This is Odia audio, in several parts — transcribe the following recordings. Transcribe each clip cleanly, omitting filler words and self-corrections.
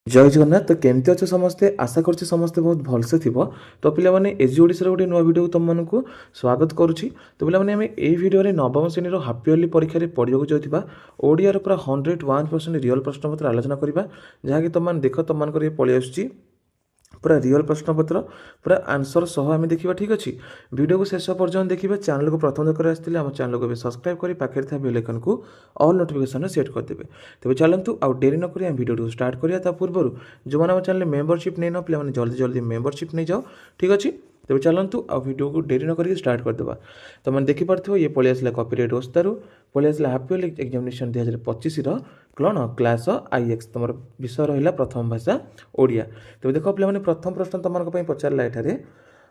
जय जगन्नाथ। तो केमती अच्छे समस्ते आशा करछि समस्ते बहुत भलसे थिबो। तो पिला माने एजी ओडिसा गोटे नुआ वीडियो तुम मानकु स्वागत करुछि। तो पिला माने हमें ए वीडियो रे नवम श्रेणी रो हाफ इयरली परीक्षा रे पढिବାକୁ जाउथिबा ओडिया रो पूरा 101% रियल प्रश्न पत्र आलोचना करिबा जहा कि तुम मान देखो तुम मान कर पळि आसुछि पूरा रियल प्रश्नपत्र पूरा आंसर सह आम देखा। ठीक अच्छे वीडियो को शेष पर्यटन देखिए। चैनल को प्रथम कर आसते आम चैनल को भी सब्सक्राइब कर पाखे था बेल आइकन को ऑल नोटिफिकेशन सेट करदेवे। तेज चलतु आउ डेरी नक वीडियो स्टार्ट करा पूर्व जो मैंने चैनल मेंबरशिप नहीं पे जल्दी जल्दी मेंबरशिप नहीं जाओ। ठीक अच्छे तेज चलतु आ वीडियो को डेरी नक स्टार्ट करदे। तो मैंने देखिपे ये पलि आसला कॉपीराइट ओस्तारू पलि आसला हाफ इयरली एग्जामिनेशन 2025 कौन क्लास आईएक्स तुम विषय रहा प्रथम भाषा ओडिया। तेज देख पे प्रथम प्रश्न तुम पचारा एठारे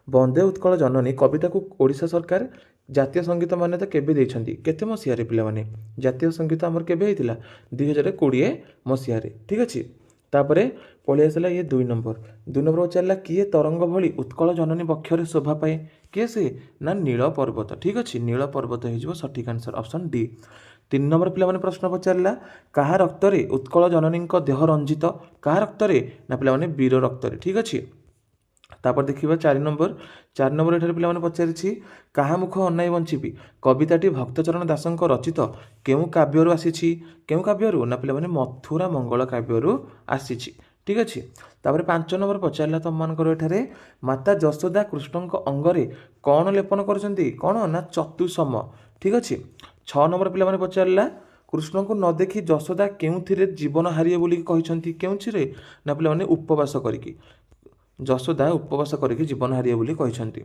वंदे उत्कल जननी कविता को ओडिशा सरकार जातीय संगीत मान्यता केबे देइछंती केते मसिया पे जातीय संगीत आमर केबे होइतिला 2020 मसिया। ठीक अच्छे तापरे पलि आसला ये 2 नंबर पचारा किए तरंग भली उत्कल जननी बक्षरे शोभा पाए किए से ना नील पर्वत। ठीक अच्छे नील पर्वत हो सठिक आंसर ऑप्शन डी। 3 नंबर पे प्रश्न पचारा क्या रक्त उत्कल जननी देह रंजित क्या रक्त ना पे वीर रक्त। ठीक अच्छे तापर देखिए 4 नंबर एठारे पे पचारि क्या मुख अनाई बंचिबी कविताटी भक्तचरण दासଙ୍କ रचित केउ काव्यरु आसीछि केउ काव्यरु ना पे मथुरा मंगल काव्यरु आसीछि। ठीक अच्छे तापर 5 नंबर पचारा तुम मानकर एठारे माता यशोदा कृष्णଙ୍କ अंगरे कौन लेपन करछंती कौन ना चतुसम। ठीक अच्छे 6 नंबर पे पचारा कृष्ण को न देखी यशोदा केउथिरे जीवन हारिए बोली कहिसंती केउथिरे ना पे उपवास करिकी यशोदा उपवास करके जीवन हारिए बोली कहिसंती।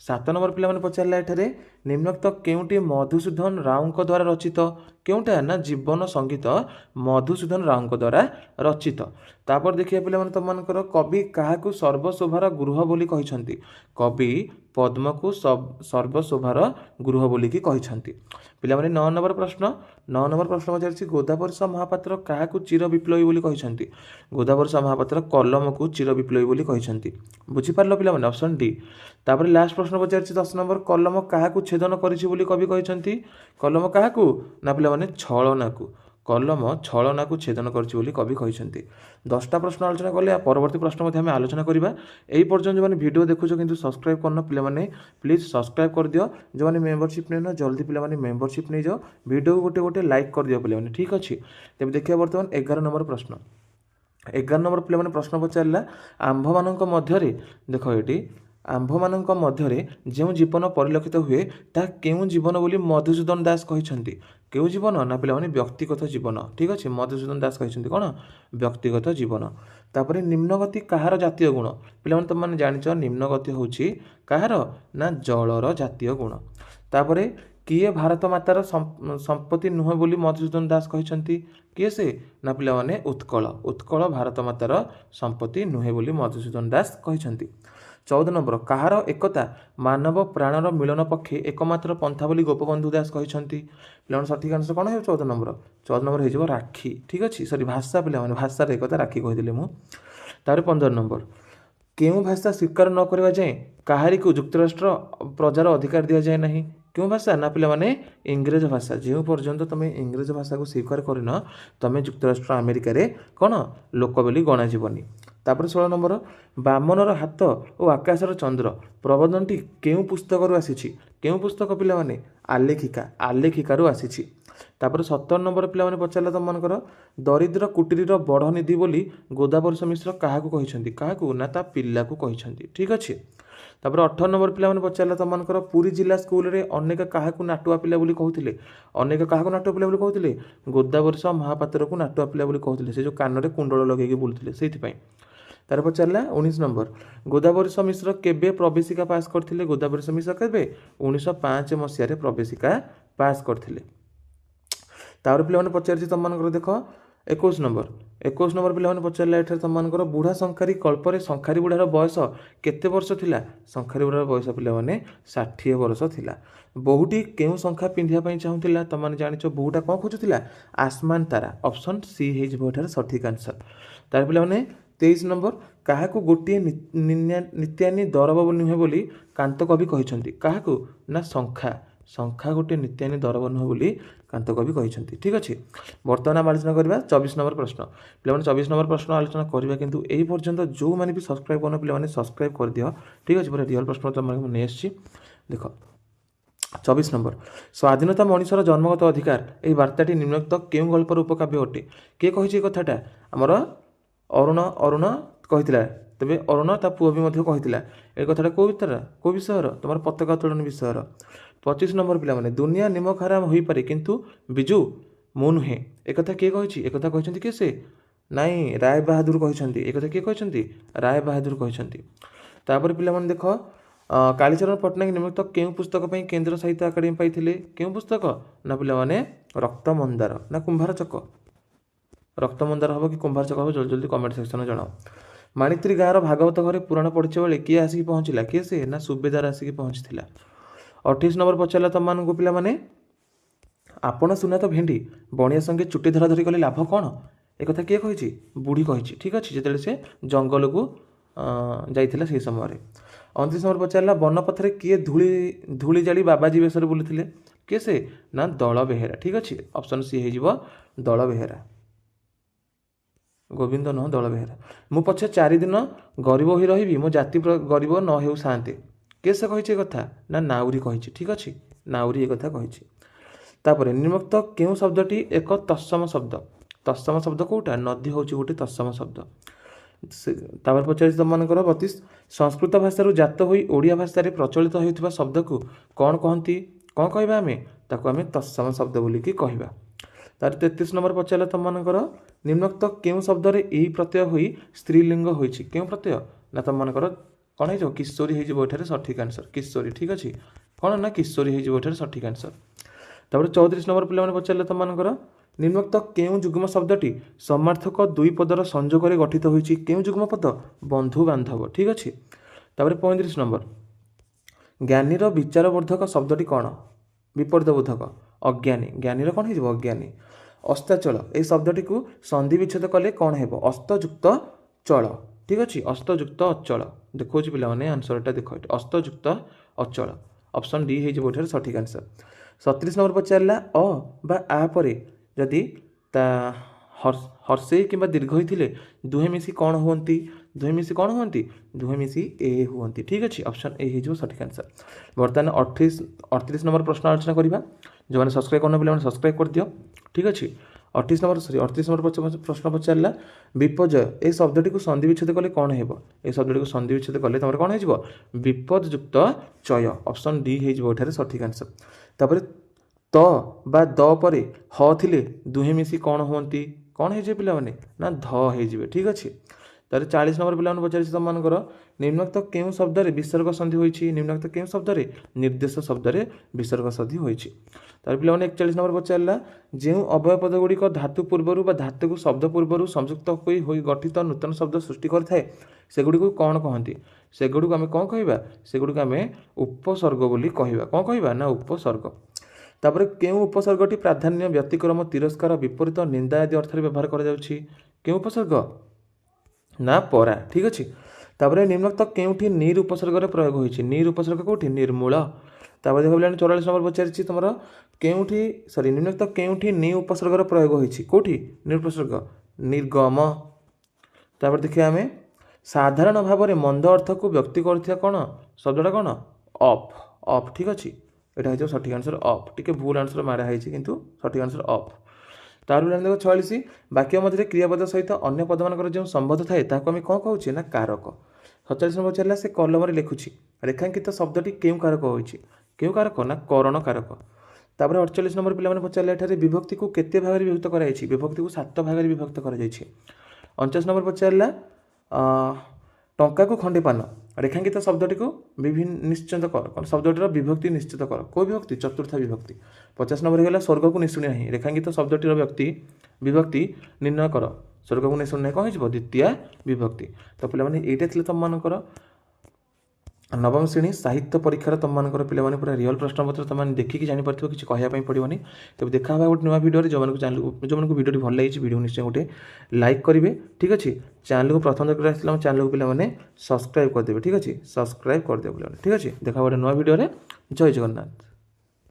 7 नंबर पे पचारा एठारे निम्नोक्त केउटी मधुसूदन राव द्वारा रचित केउटा ना जीवन संगीत मधुसूदन राव द्वारा रचित। तापर देखिए पे तुम कवि क्या सर्वशोभार गृह बोली कहिसंती कवि पद्म को सर्वशोभार गृह बोली कहिसंती। पिला 9 नंबर प्रश्न पचारि गोदावरीश महापात्र क्या चिर विप्लवी बोली कहिसंती गोदावरीश महापात्र कलम को चिर विप्लवी बोली कहिसंती। बुझिपारल पिला ऑप्शन डी। तापर लास्ट प्रश्न पचारि 10 नंबर कलम क्या छेदन करिछि बोली कवि कहिसंती कलम क्या ना पिला छलना को कलम छलना को छेदन करछि बोली कवि कहिसंती। 10टा प्रश्न आलोचना कले परवर्ती प्रश्न आम आलोचना करवा। यही पर्यटन जो वीडियो देखुछ किंतु सब्सक्राइब करना पे प्लीज सब्सक्राइब कर दियो जो मैंने मेंबरशिप नहीं जल्दी पे मेंबरशिप नहीं जाओ वीडियो को गोटे गोटे लाइक कर दियो पे। ठीक अच्छे तेज देखिए बर्तमान 11 नंबर प्रश्न 11 नंबर पे प्रश्न पचारा आंभ मान मध्य देख ये आंभ मान मध्य जो जीवन परिलक्षित हुए ता केउ जीवन बोली मधुसूदन दास कहते केउ जीवन ना पे व्यक्तिगत जीवन। ठीक अच्छे मधुसूदन दास कहते कौन व्यक्तिगत जीवन। तापर निम्नगति कहार जातीय गुण पे तुम जाच निम्नगति हूँ कहार ना जलर जातीय गुण। तापर किए भारत मातार संपत्ति नुह बोली मधुसूदन दास कहते किए से ना पे उत्कल भारत मातार संपत्ति नुहे बोली मधुसूदन दास कहते। 14 नंबर कहार एकता मानव प्राणर मिलन पक्षे एकमात्र पंथा बोली गोपबंधु दास कहते पे सठिक आंसर कौन है 14 नंबर हो राखी। ठीक अच्छे सॉरी भाषा पे भाषार एकता राखी कहीदेली मुझे। 15 नंबर केउ भाषा स्वीकार न करवा जाए कहारी को युक्तराष्ट्र प्रजार अधिकार दि जाए नहीं क्यों भाषा ना पे इंग्रेज भाषा जो पर्यंत तुम इंग्रेज भाषा को स्वीकार करन तुम युक्तराष्ट्र अमेरिका कौन लोक बोली गणाजीवनी। तापर 16 नंबर बामनर हाथ और आकाशर चंद्र प्रबंधनटी केउ पुस्तक आसी केउ पुस्तक पे आलेखिका आसी। तापर 17 नंबर पे पचारा तुम मानकर दरिद्र कुटीर बड़ निधि बोली गोदावरीश मिश्र क्या कहते ना ता पिला को कहते। ठीक अच्छे तापर 18 नंबर पे पचारा तुम मानकर पुरी जिला स्कूल रे अनेक क्या नाटुआ पिला बोली कहते अनेक क्या नाटुआ पिला बोली कहते गोदावरीश महापात्र को नाटुआ पिला बोली कहते से जो कान में कुंडल लगे बुलूले से। तार पचारा 19 नंबर गोदावरीश मिश्र केबे प्रवेशिका पास करथिले गोदावरीश मिश्र केबे 1905 मसीह प्रवेशिका पास करथिले। तार पे पचार तुम मान देख 21 नंबर पे पचारा एठार तुम मान बुढ़ा शंखारी कल्परे शंखारी बुढ़ार बयस केते वर्ष थिला शंखारी बुढ़ार बयस पे 60 वर्ष थिला। बहुटी केउ शंखा पिंधिया चाहूला तुम मैंने जाच बहुटा कौन खोजुला आसमान तारा ऑप्शन सी हो सठिक आंसर। तार पे 23 नंबर क्या गोटे नित्यानी दरब नुहे बोली कांत कवि कहते क्या ना शंखा ଶଙ୍ଖା ଗୋଟିଏ ନିତ୍ୟାନି ଦରବ ନୁହେଁ ବୋଲି କାନ୍ତ କବି କହିଛନ୍ତି। ଠିକ୍ ଅଛି, ବର୍ତ୍ତମାନ ଆମେ ଆଲୋଚନା କରିବା 24 ନମ୍ବର ପ୍ରଶ୍ନ। ପିଲାମାନେ 24 ନମ୍ବର ପ୍ରଶ୍ନ ଆଲୋଚନା କରିବା, କିନ୍ତୁ ଏହି ପର୍ଯ୍ୟନ୍ତ ଯେଉଁମାନେ ବି ସବସ୍କ୍ରାଇବ୍ କରୁନ ପିଲାମାନେ ସବସ୍କ୍ରାଇବ୍ କରିଦିଅ। ଠିକ୍ ଅଛି, ପୁରା ରିଅଲ୍ ପ୍ରଶ୍ନ ତୁମମାନଙ୍କୁ ନେଇ ଆସିଛି। ଦେଖ 24 ନମ୍ବର, ସ୍ୱାଧୀନତା ମଣିଷର ଜନ୍ମଗତ ଅଧିକାର, ଏହି ବାର୍ତ୍ତାଟି ନିମ୍ନୋକ୍ତ କେଉଁ ଗଳ୍ପର ଉପକାବ୍ୟ ଅଟେ? କିଏ କହିଛି ଏ କଥାଟା? ଆମର ଅରୁଣ କହିଥିଲା। ତେବେ ଅରୁଣ ତା ପୁଅ ବି ମଧ୍ୟ କହିଥିଲା। ଏ କଥାଟା କେଉଁ ବିଷୟର? ତୁମର ପତାକା ଉତ୍ତୋଳନ ବିଷୟର। 25 ନମ୍ବର ପିଲାମାନେ, ଦୁନିଆ ନିମକ ହାରାମ ହୋଇପାରେ କିନ୍ତୁ ବିଜୁ ମୁଁ ନୁହେଁ, ଏକଥା କିଏ କହିଛି? ଏକଥା କହିଛନ୍ତି କିଏ? ସେ ନାଇଁ, ରାୟ ବାହାଦୁର କହିଛନ୍ତି। ଏକଥା କିଏ କହିଛନ୍ତି? ରାୟ ବାହାଦୁର କହିଛନ୍ତି। ତାପରେ ପିଲାମାନେ ଦେଖ, କାଳୀଚରଣ ପଟ୍ଟନାୟକ ନିମ୍ନୋକ୍ତ କେଉଁ ପୁସ୍ତକ ପାଇଁ କେନ୍ଦ୍ର ସାହିତ୍ୟ ଏକାଡେମୀ ପାଇଥିଲେ? କେଉଁ ପୁସ୍ତକ? ନା ପିଲାମାନେ ରକ୍ତମନ୍ଦାର ନା କୁମ୍ଭାର ଚକ? ରକ୍ତମନ୍ଦାର ହେବ କି କୁମ୍ଭାର ଚକ ହେବ? ଜଲ୍ଦି ଜଲ୍ଦି କମେଣ୍ଟ ସେକ୍ସନରେ ଜଣାଅ। ମାଣିତ୍ରୀ ଗାଁର ଭାଗବତ ଘରେ ପୁରାଣ ପଢ଼ିଛ ବେଳେ କିଏ ଆସିକି ପହଞ୍ଚିଲା? କିଏ ସେ? ନା ସୁବେଦାର ଆସିକି ପହଞ୍ଚିଥିଲା। 28 ନମ୍ବର ପଚାରିଲା ତୁମମାନଙ୍କୁ ପିଲାମାନେ, ଆପଣ ସୁନା ତ ଭେଣ୍ଡି ବଣିଆ ସଙ୍ଗେ ଚୁଟି ଧରାଧରି କଲେ ଲାଭ କ'ଣ? ଏକଥା କିଏ କହିଛି? ବୁଢ଼ୀ କହିଛି। ଠିକ୍ ଅଛି, ଯେତେବେଳେ ସେ ଜଙ୍ଗଲକୁ ଯାଇଥିଲା ସେହି ସମୟରେ। 29 ନମ୍ବର ପଚାରିଲା, ବନପଥରେ କିଏ ଧୂଳି ଜାଳି ବାବାଜୀ ବେଶରେ ବୁଲୁଥିଲେ? କିଏ ସେ? ନା ଦଳ ବେହେରା। ଠିକ୍ ଅଛି, ଅପସନ୍ ସି ହେଇଯିବ ଦଳ ବେହେରା। ଗୋବିନ୍ଦ ନୁହଁ, ଦଳ ବେହେରା। ମୁଁ ପଛେ 4 ଦିନ ଗରିବ ହୋଇ ରହିବି, ମୋ ଜାତି ଗରିବ ନ ହେଉ ସାନ୍ତେ। କିଏ ସେ କହିଛି ଏ କଥା? ନା ନାଉରୀ କହିଛି। ଠିକ୍ ଅଛି, ନାଉରୀ ଏ କଥା କହିଛି। ତାପରେ ନିମ୍ନୋକ୍ତ କେଉଁ ଶବ୍ଦଟି ଏକ ତତ୍ସମ ଶବ୍ଦ? ତତ୍ସମ ଶବ୍ଦ କେଉଁଟା? ନଦୀ ହେଉଛି ଗୋଟେ ତତ୍ସମ ଶବ୍ଦ। ତାପରେ ପଚାରିଛି ତୁମମାନଙ୍କର 32, ସଂସ୍କୃତ ଭାଷାରୁ ଜାତ ହୋଇ ଓଡ଼ିଆ ଭାଷାରେ ପ୍ରଚଳିତ ହେଉଥିବା ଶବ୍ଦକୁ କ'ଣ କହନ୍ତି? କ'ଣ କହିବା ଆମେ? ତାକୁ ଆମେ ତତ୍ସମ ଶବ୍ଦ ବୋଲିକି କହିବା। ତାପରେ 33 ନମ୍ବର ପଚାରିଲା ତୁମମାନଙ୍କର, ନିମ୍ନୋକ୍ତ କେଉଁ ଶବ୍ଦରେ ଏହି ପ୍ରତ୍ୟୟ ହୋଇ ସ୍ତ୍ରୀଲିଙ୍ଗ ହୋଇଛି? କେଉଁ ପ୍ରତ୍ୟୟ? ନା ତୁମମାନଙ୍କର କ'ଣ ହେଇଯିବ? କିଶୋରୀ ହେଇଯିବ ଏଠାରେ ସଠିକ୍ ଆନ୍ସର୍। କିଶୋରୀ। ଠିକ୍ ଅଛି, କ'ଣ? ନା କିଶୋରୀ ହେଇଯିବ ଏଠାରେ ସଠିକ୍ ଆନ୍ସର୍। ତାପରେ 34 ନମ୍ବର ପିଲାମାନେ ପଚାରିଲେ ତୁମମାନଙ୍କର, ନିମ୍ନୋକ୍ତ କେଉଁ ଯୁଗ୍ମ ଶବ୍ଦଟି ସମାର୍ଥକ ଦୁଇ ପଦର ସଂଯୋଗରେ ଗଠିତ ହୋଇଛି? କେଉଁ ଯୁଗ୍ମ ପଦ? ବନ୍ଧୁ ବାନ୍ଧବ। ଠିକ୍ ଅଛି। ତାପରେ 35 ନମ୍ବର, ଜ୍ଞାନୀର ବିଚାରବର୍ଦ୍ଧକ ଶବ୍ଦଟି କ'ଣ? ବିପରୀତ ବୋଧକ ଅଜ୍ଞାନୀ। ଜ୍ଞାନୀର କ'ଣ ହେଇଯିବ? ଅଜ୍ଞାନୀ। ଅସ୍ତାଚଳ, ଏହି ଶବ୍ଦଟିକୁ ସନ୍ଧି ବିଚ୍ଛେଦ କଲେ କ'ଣ ହେବ? ଅସ୍ତଯୁକ୍ତ ଚଳ। ଠିକ୍ ଅଛି, ଅସ୍ତଯୁକ୍ତ ଅଚଳ। ଦେଖାଉଛି ପିଲାମାନେ ଆନ୍ସରଟା ଦେଖ ଏଠି, ଅସ୍ତଯୁକ୍ତ ଅଚଳ। ଅପସନ୍ ଡି ହେଇଯିବ ଏଠାରେ ସଠିକ୍ ଆନ୍ସର୍। 37 ନମ୍ବର ପଚାରିଲା, ଅ ବା ଆ ପରେ ଯଦି ତା ହର୍ଷେଇ କିମ୍ବା ଦୀର୍ଘ ହୋଇଥିଲେ ଦୁହେଁ ମିଶି କ'ଣ ହୁଅନ୍ତି? ଦୁହେଁ ମିଶି କ'ଣ ହୁଅନ୍ତି? ଦୁହେଁ ମିଶି ଏ ହୁଅନ୍ତି। ଠିକ୍ ଅଛି, ଅପସନ୍ ଏ ହେଇଯିବ ସଠିକ୍ ଆନ୍ସର୍। ବର୍ତ୍ତମାନ 38 ନମ୍ବର ପ୍ରଶ୍ନ ଆଲୋଚନା କରିବା। ଯେଉଁମାନେ ସବସ୍କ୍ରାଇବ୍ କରୁନ ପିଲାମାନେ ସବସ୍କ୍ରାଇବ୍ କରିଦିଅ। ଠିକ୍ ଅଛି, 38 ନମ୍ବର ପ୍ରଶ୍ନ ପଚାରିଲା, ବିପର୍ଯ୍ୟୟ, ଏହି ଶବ୍ଦଟିକୁ ସନ୍ଧି ବିଚ୍ଛେଦ କଲେ କ'ଣ ହେବ? ଏହି ଶବ୍ଦଟିକୁ ସନ୍ଧି ବିଚ୍ଛେଦ କଲେ ତୁମର କ'ଣ ହେଇଯିବ? ବିପଦ ଯୁକ୍ତ ଚୟ। ଅପସନ୍ ଡି ହେଇଯିବ ଏଠାରେ ସଠିକ୍ ଆନ୍ସର୍। ତାପରେ ତ ବା ଦ ପରେ ହ ଥିଲେ ଦୁହେଁ ମିଶି କ'ଣ ହୁଅନ୍ତି? କ'ଣ ହେଇଯିବେ ପିଲାମାନେ? ନା ଧ ହେଇଯିବେ। ଠିକ୍ ଅଛି। ତାପରେ 40 ନମ୍ବର ପିଲାମାନଙ୍କୁ ପଚାରିଛି ତୁମମାନଙ୍କର, ନିମ୍ନୋକ୍ତ କେଉଁ ଶବ୍ଦରେ ବିସର୍ଗ ସନ୍ଧି ହୋଇଛି? ନିମ୍ନୋକ୍ତ କେଉଁ ଶବ୍ଦରେ? ନିର୍ଦ୍ଦେଶ ଶବ୍ଦରେ ବିସର୍ଗ ସନ୍ଧି ହୋଇଛି। ତାପରେ ପିଲାମାନେ 41 ନମ୍ବର ପଚାରିଲା, ଯେଉଁ ଅବୟବ ପଦ ଗୁଡ଼ିକ ଧାତୁ ପୂର୍ବରୁ ବା ଧାତୁକୁ ଶବ୍ଦ ପୂର୍ବରୁ ସଂଯୁକ୍ତ ହୋଇ ଗଠିତ ନୂତନ ଶବ୍ଦ ସୃଷ୍ଟି କରିଥାଏ ସେଗୁଡ଼ିକୁ କ'ଣ କହନ୍ତି? ସେଗୁଡ଼ିକୁ ଆମେ କ'ଣ କହିବା? ସେଗୁଡ଼ିକୁ ଆମେ ଉପସର୍ଗ ବୋଲି କହିବା। କ'ଣ କହିବା? ନା ଉପସର୍ଗ। ତାପରେ କେଉଁ ଉପସର୍ଗଟି ପ୍ରାଧାନ୍ୟ, ବ୍ୟତିକ୍ରମ, ତିରସ୍କାର, ବିପରୀତ, ନିନ୍ଦା ଆଦି ଅର୍ଥରେ ବ୍ୟବହାର କରାଯାଉଛି? କେଉଁ ଉପସର୍ଗ? ନା ପରା। ଠିକ୍ ଅଛି। ତାପରେ ନିମ୍ନୋକ୍ତ କେଉଁଠି ନିର୍ ଉପସର୍ଗର ପ୍ରୟୋଗ ହୋଇଛି? ନିର୍ ଉପସର୍ଗ କେଉଁଠି? ନିର୍ମୂଳ। ତାପରେ ଦେଖ ପିଲାମାନେ 44 ନମ୍ବର ପଚାରିଛି ତୁମର, ନିମ୍ନୋକ୍ତ କେଉଁଠି ନି ଉପସର୍ଗର ପ୍ରୟୋଗ ହୋଇଛି? କେଉଁଠି ନିର୍ ଉପସର୍ଗ? ନିର୍ଗମ। ତାପରେ ଦେଖିବା ଆମେ, ସାଧାରଣ ଭାବରେ ମନ୍ଦ ଅର୍ଥକୁ ବ୍ୟକ୍ତି କରୁଥିବା କ'ଣ ଶବ୍ଦଟା? କ'ଣ? ଅଫ୍। ଅଫ୍। ଠିକ୍ ଅଛି, ଏଇଟା ହେଇଯିବ ସଠିକ୍ ଆନ୍ସର୍ ଅଫ୍। ଟିକେ ଭୁଲ ଆନ୍ସର୍ ମାରା ହେଇଛି କିନ୍ତୁ ସଠିକ୍ ଆନ୍ସର୍ ଅଫ୍। ତାପରେ ଦେଖ 46, ବାକ୍ୟ ମଧ୍ୟରେ କ୍ରିୟାପଦ ସହିତ ଅନ୍ୟ ପଦମାନଙ୍କର ଯେଉଁ ସମ୍ବନ୍ଧ ଥାଏ ତାହାକୁ ଆମେ କ'ଣ କହୁଛେ? ନା କାରକ। 47 ନମ୍ବର ପଚାରିଲା, ସେ କଲମରେ ଲେଖୁଛି, ରେଖାଙ୍କିତ ଶବ୍ଦଟି କେଉଁ କାରକ ହୋଇଛି? କେଉଁ କାରକ? ନା କରଣ କାରକ। ତାପରେ 48 ନମ୍ବର ପିଲାମାନେ ପଚାରିଲେ, ଏଠାରେ ବିଭକ୍ତିକୁ କେତେ ଭାଗରେ ବିଭକ୍ତ କରାଯାଇଛି? ବିଭକ୍ତିକୁ 7 ଭାଗରେ ବିଭକ୍ତ କରାଯାଇଛି। 49 ନମ୍ବର ପଚାରିଲା, ଟଙ୍କାକୁ ଖଣ୍ଡେ ପାନ, ରେଖାଙ୍କିତ ଶବ୍ଦଟିକୁ ନିଶ୍ଚିତ କର। ଶବ୍ଦଟିର ବିଭକ୍ତି ନିଶ୍ଚିତ କର। କେଉଁ ବିଭକ୍ତି? ଚତୁର୍ଥ ବିଭକ୍ତି। 50 ନମ୍ବର ହେଇଗଲା, ସ୍ୱର୍ଗକୁ ନିଶୁଣି ନାହିଁ, ରେଖାଙ୍କିତ ଶବ୍ଦଟିର ବିଭକ୍ତି ନିର୍ଣ୍ଣୟ କର। ସ୍ୱର୍ଗକୁ ନିଶୁଣି ନାହିଁ କ'ଣ ହେଇଯିବ? ଦ୍ୱିତୀୟା ବିଭକ୍ତି। ତ ପିଲାମାନେ ଏଇଟା ଥିଲା ତୁମମାନଙ୍କର ନବମ ଶ୍ରେଣୀ ସାହିତ୍ୟ ପରୀକ୍ଷାର ତୁମମାନଙ୍କର ପିଲାମାନେ ପୁରା ରିଅଲ୍ ପ୍ରଶ୍ନପତ୍ର ତୁମମାନେ ଦେଖିକି ଜାଣିପାରିଥିବ, କିଛି କହିବା ପାଇଁ ପଡ଼ିବନି। ତେବେ ଦେଖା ହେବା ଗୋଟେ ନୂଆ ଭିଡ଼ିଓରେ। ଯେଉଁମାନଙ୍କୁ ଭିଡ଼ିଓଟି ଭଲ ଲାଗିଛି ଭିଡ଼ିଓ ନିଶ୍ଚୟ ଗୋଟେ ଲାଇକ୍ କରିବେ। ଠିକ୍ ଅଛି, ଚ୍ୟାନେଲକୁ ପ୍ରଥମ ଦରକାର ଆସିଥିଲା ଆମ ଚ୍ୟାନେଲକୁ ପିଲାମାନେ ସବସ୍କ୍ରାଇବ୍ କରିଦେବେ। ଠିକ୍ ଅଛି, ସବସ୍କ୍ରାଇବ୍ କରିଦେବେ ପିଲାମାନେ। ଠିକ୍ ଅଛି, ଦେଖା ଗୋଟେ ନୂଆ ଭିଡ଼ିଓରେ। ଜୟ ଜଗନ୍ନାଥ।